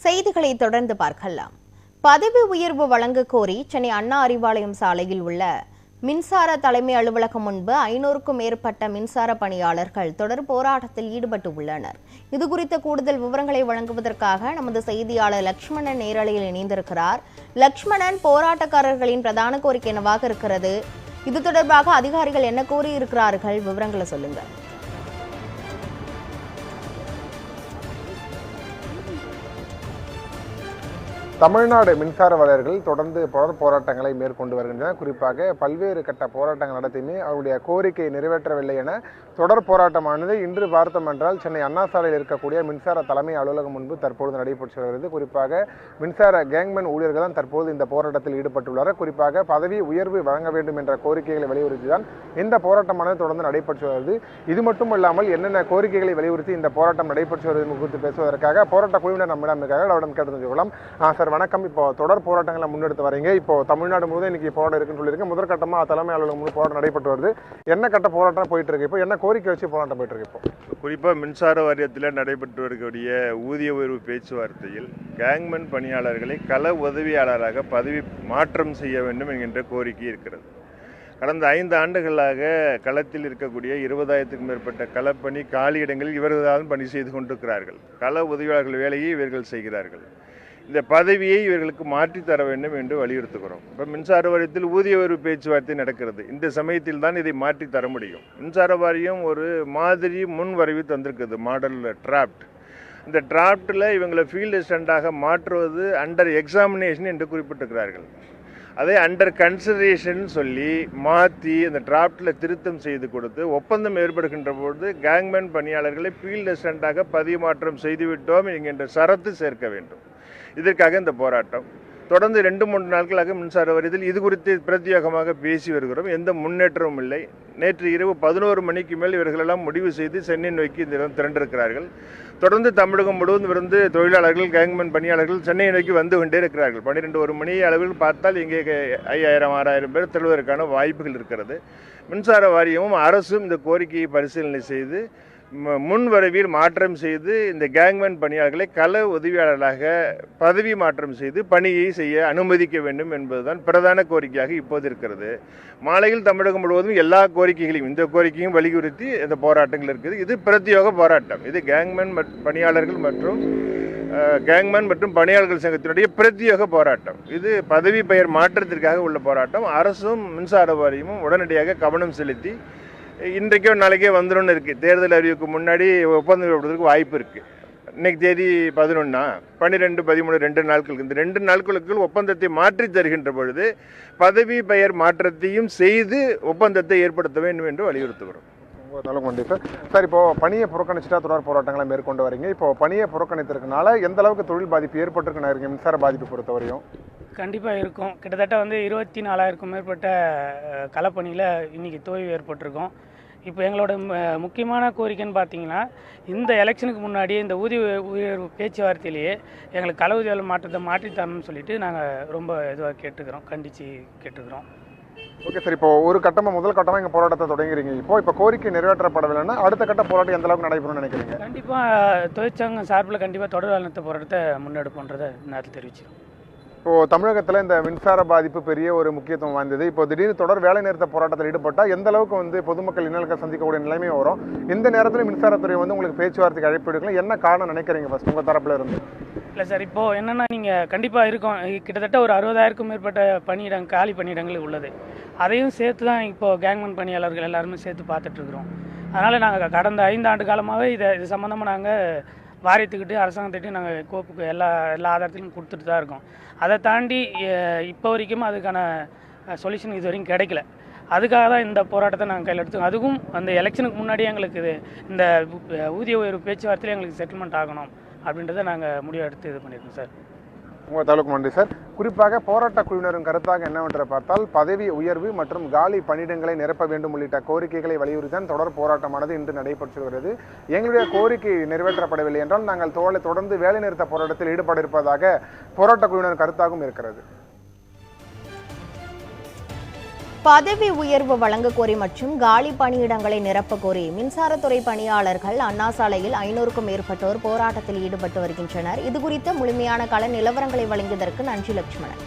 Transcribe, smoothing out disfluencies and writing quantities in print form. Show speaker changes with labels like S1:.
S1: செய்திகளை தொடர்ந்து பார்க்கலாம். பதவி உயர்வு வழங்க கோரி சென்னை அண்ணா அறிவாலயம் சாலையில் உள்ள மின்சார தலைமை அலுவலகம் முன்பு 500க்கும் மேற்பட்ட மின்சார பணியாளர்கள் தொடர் போராட்டத்தில் ஈடுபட்டு உள்ளனர். இதுகுறித்த கூடுதல் விவரங்களை வழங்குவதற்காக நமது செய்தியாளர் லக்ஷ்மணன் நேரலையில் இணைந்திருக்கிறார். லக்ஷ்மணன், போராட்டக்காரர்களின் பிரதான கோரிக்கை என்னவாக இருக்கிறது? இது தொடர்பாக அதிகாரிகள் என்ன கூறியிருக்கிறார்கள்? விவரங்களை சொல்லுங்க.
S2: தமிழ்நாடு மின்சார வாரியர்கள் தொடர்ந்து போராட்டங்களை மேற்கொண்டு வருகின்றனர். குறிப்பாக பல்வேறு கட்ட போராட்டங்கள் நடத்தியுமே அவருடைய கோரிக்கையை நிறைவேற்றவில்லை என தொடர் போராட்டமானது இன்று பார்த்தோம் என்றால் சென்னை அண்ணா சாலையில் இருக்கக்கூடிய மின்சார தலைமை அலுவலகம் முன்பு தற்போது நடைபெற்று வருகிறது. குறிப்பாக மின்சார கேங்மேன் ஊழியர்கள் தான் தற்போது இந்த போராட்டத்தில் ஈடுபட்டுள்ளனர். குறிப்பாக பதவி உயர்வு வழங்க வேண்டும் என்ற கோரிக்கைகளை வலியுறுத்தி தான் இந்த போராட்டமானது தொடர்ந்து நடைபெற்று வருகிறது. இது மட்டும் இல்லாமல் என்னென்ன கோரிக்கைகளை வலியுறுத்தி இந்த போராட்டம் நடைபெற்று வருவது குறித்து பேசுவதற்காக போராட்ட குழுவினர் நம்மிடம் இருக்காங்க. அவரிடம் கேட்டு தெரிஞ்சுக்கலாம். சார் வணக்கம். இப்போ தொடர் போராட்டங்களை முன்னெடுத்து வரீங்க. இப்போ தமிழ்நாடு முழுவதும் இன்னைக்கு போராட்டம் இருக்குன்னு சொல்லியிருக்கேன். முதற்கட்டமாக தலைமை அலுவலகம் முழு போராட்டம் நடைபெற்று வருது. என்ன கட்ட போராட்டம் போயிட்டு இருக்கு? இப்போ என்ன கோரிக்கை வச்சு போராட்டம் போயிட்டு இருக்கு? இப்போ
S3: குறிப்பாக மின்சார வாரியத்தில் நடைபெற்று வரக்கூடிய ஊதிய உயர்வு பேச்சுவார்த்தையில் கேங்மேன் பணியாளர்களை கள உதவியாளராக பதவி மாற்றம் செய்ய வேண்டும் என்கின்ற கோரிக்கை இருக்கிறது. கடந்த 5 ஆண்டுகளாக களத்தில் இருக்கக்கூடிய 20,000க்கும் மேற்பட்ட களப்பணி காலியிடங்களில் இவர்கள்தான் பணி செய்து கொண்டிருக்கிறார்கள். கள உதவியாளர்கள் வேலையை இவர்கள் செய்கிறார்கள். இந்த பதவியை இவர்களுக்கு மாற்றி தர வேண்டும் என்று வலியுறுத்துகிறோம். இப்போ மின்சார வாரியத்தில் ஊதிய உயர்வு பேச்சுவார்த்தை நடக்கிறது. இந்த சமயத்தில் தான் இதை மாற்றி தர முடியும். மின்சார வாரியம் ஒரு மாதிரி முன் வரைவு தந்திருக்குது, மாடல் டிராப்ட். இந்த டிராப்டில் இவங்களை ஃபீல்டு அசிஸ்டண்டாக மாற்றுவது அண்டர் எக்ஸாமினேஷன் என்று குறிப்பிட்டிருக்கிறார்கள். அதை அண்டர் கன்சிடரேஷன் சொல்லி மாற்றி அந்த டிராப்டில் திருத்தம் செய்து கொடுத்து ஒப்பந்தம் ஏற்படுகின்ற பொழுது கேங்மேன் பணியாளர்களை ஃபீல்டு அசிஸ்டண்டாக பதவி மாற்றம் செய்துவிட்டோம் என்கின்ற சரத்து சேர்க்க வேண்டும். இதற்காக இந்த போராட்டம் தொடர்ந்து 2-3 நாட்களாக மின்சார வாரியத்தில் இது குறித்து பிரத்யேகமாக பேசி வருகிறோம். எந்த முன்னேற்றமும் இல்லை. நேற்று இரவு 11 மணிக்கு மேல் இவர்களெல்லாம் முடிவு செய்து சென்னை நோக்கி இந்த இடம் திரண்டிருக்கிறார்கள். தொடர்ந்து தமிழகம் முழுவதும் இருந்து தொழிலாளர்கள் கேங்மேன் பணியாளர்கள் சென்னை நோக்கி வந்து கொண்டே இருக்கிறார்கள். 12-1 மணி அளவில் பார்த்தால் இங்கே 5000-6000 பேர் திரள்வதற்கான வாய்ப்புகள் இருக்கிறது. மின்சார வாரியமும் அரசும் இந்த கோரிக்கையை பரிசீலனை செய்து முன்வரவில் மாற்றம் செய்து இந்த கேங்மேன் பணியாளர்களை கள உதவியாளர்களாக பதவி மாற்றம் செய்து பணியை செய்ய அனுமதிக்க வேண்டும் என்பதுதான் பிரதான கோரிக்கையாக இப்போது இருக்கிறது. மாலையில் தமிழகம் முழுவதும் எல்லா கோரிக்கைகளையும் இந்த கோரிக்கையும் வலியுறுத்தி இந்த போராட்டங்கள் இருக்குது. இது பிரத்யேக போராட்டம். இது கேங்மேன் பணியாளர்கள் மற்றும் பணியாளர்கள் சங்கத்தினுடைய பிரத்யேக போராட்டம். இது பதவி பெயர் மாற்றத்திற்காக உள்ள போராட்டம். அரசும் மின்சார வாரியமும் உடனடியாக கவனம் செலுத்தி இன்றைக்கோ நாளைக்கே வந்துடும் இருக்குது. தேர்தல் அறிவிக்கு முன்னாடி ஒப்பந்தம் ஏற்படுவதற்கு வாய்ப்பு இருக்குது. இன்னைக்கு தேதி 11, 12, 13 2 நாட்களுக்கு இந்த 2 நாட்களுக்குள் ஒப்பந்தத்தை மாற்றி தருகின்ற பொழுது பதவி பெயர் மாற்றத்தையும் செய்து ஒப்பந்தத்தை ஏற்படுத்த வேண்டும் என்று வலியுறுத்துகிறோம்.
S2: சார், இப்போ பணியை புறக்கணிச்சுட்டா தொடர் போராட்டங்களை மேற்கொண்டு வரீங்க. இப்போ பணியை புறக்கணித்திருக்கனால எந்த அளவுக்கு தொழில் பாதிப்பு ஏற்பட்டிருக்குன்னு இருக்கீங்க? மின்சார பாதிப்பு பொறுத்தவரையும்
S4: கண்டிப்பாக இருக்கும். கிட்டத்தட்ட 24,000க்கும் மேற்பட்ட களப்பணியில் இன்றைக்கி தோய்வு ஏற்பட்டிருக்கும். இப்போ எங்களோட முக்கியமான கோரிக்கைன்னு பார்த்தீங்கன்னா, இந்த எலெக்ஷனுக்கு முன்னாடி இந்த ஊதிய உயர்வு பேச்சுவார்த்தையிலேயே எங்களுக்கு கள ஊதிய மாற்றத்தை மாற்றி தரணும்னு சொல்லிட்டு நாங்கள் ரொம்ப இதுவாக கண்டித்து கேட்டுக்கிறோம்.
S2: ஓகே சார், இப்போ ஒரு கட்டமாக முதல் கட்டமாக எங்கள் போராட்டத்தை தொடங்குறீங்க. இப்போ கோரிக்கை நிறைவேற்றப்படவில்லைன்னா அடுத்த கட்ட போராட்டம் எந்த அளவுக்கு நடைபெறும்னு நினைக்கிறீங்க?
S4: கண்டிப்பாக தொழிற்சங்கம் சார்பில் கண்டிப்பாக தொடர் வேலை போராட்டத்தை முன்னெடுப்புன்றதை நேரத்தில் தெரிவிச்சிடும்.
S2: இப்போது தமிழகத்தில் இந்த மின்சார பாதிப்பு பெரிய ஒரு முக்கியத்துவம் வாய்ந்தது. இப்போ திடீர்னு தொடர் வேலை நிறுத்த போராட்டத்தில் ஈடுபட்டால் எந்த அளவுக்கு பொதுமக்கள் இன்னலுக்கு சந்திக்கக்கூடிய நிலைமை வரும்? இந்த நேரத்தில் மின்சாரத்துறை உங்களுக்கு பேச்சுவார்த்தைக்கு அழைப்பு எடுக்கலாம். என்ன காரணம் நினைக்கிறீங்க ஃபர்ஸ்ட் உங்கள் தரப்பில் இருந்து?
S4: இல்லை சார், இப்போது என்னென்னா நீங்கள் கண்டிப்பாக இருக்கும், கிட்டத்தட்ட ஒரு 60,000க்கும் மேற்பட்ட காலி பணியிடங்கள் உள்ளது. அதையும் சேர்த்து தான் இப்போது கேங்மேன் பணியாளர்கள் எல்லாருமே சேர்த்து பார்த்துட்ருக்குறோம். அதனால் நாங்கள் கடந்த 5 ஆண்டு காலமாகவே இது சம்மந்தமாக நாங்கள் வாரியத்துக்கிட்டு அரசாங்கத்திட்டு நாங்கள் கோப்புக்கு எல்லா ஆதாரத்திலும் கொடுத்துட்டு தான் இருக்கோம். அதை தாண்டி இப்போ வரைக்கும் அதுக்கான சொல்யூஷன் இது வரைக்கும் கிடைக்கல. அதுக்காக தான் இந்த போராட்டத்தை நாங்கள் கையில் எடுத்தோம். அதுவும் அந்த எலெக்ஷனுக்கு முன்னாடியே எங்களுக்கு இந்த ஊதிய உயர்வு பேச்சுவார்த்தையில் எங்களுக்கு செட்டில்மெண்ட் ஆகணும் அப்படின்றத நாங்கள் முடிவு எடுத்து இது பண்ணியிருக்கோம் சார்.
S2: உங்கள் தகவலுக்கு நன்றி சார். குறிப்பாக போராட்ட குழுவினரும் கருத்தாக என்னவென்று பார்த்தால் பதவி உயர்வு மற்றும் காலி பணியிடங்களை நிரப்ப வேண்டும் உள்ளிட்ட கோரிக்கைகளை வலியுறுத்தி தொடர் போராட்டமானது இன்று நடைபெற்று வருகிறது. எங்களுடைய கோரிக்கை நிறைவேற்றப்படவில்லை என்றால் நாங்கள் தொடர்ந்து வேலைநிறுத்த போராட்டத்தில் ஈடுபட இருப்பதாக போராட்ட குழுவினர் கருத்தாகவும் இருக்கிறது.
S1: பதவி உயர்வு வழங்க கோரி மற்றும் காலி பணியிடங்களை நிரப்ப கோரி மின்சாரத்துறை பணியாளர்கள் அண்ணா சாலையில் 500க்கும் மேற்பட்டோர் போராட்டத்தில் ஈடுபட்டு வருகின்றனர். இதுகுறித்த முழுமையான கள நிலவரங்களை வழங்கியதற்கு நன்றி லட்சுமணன்.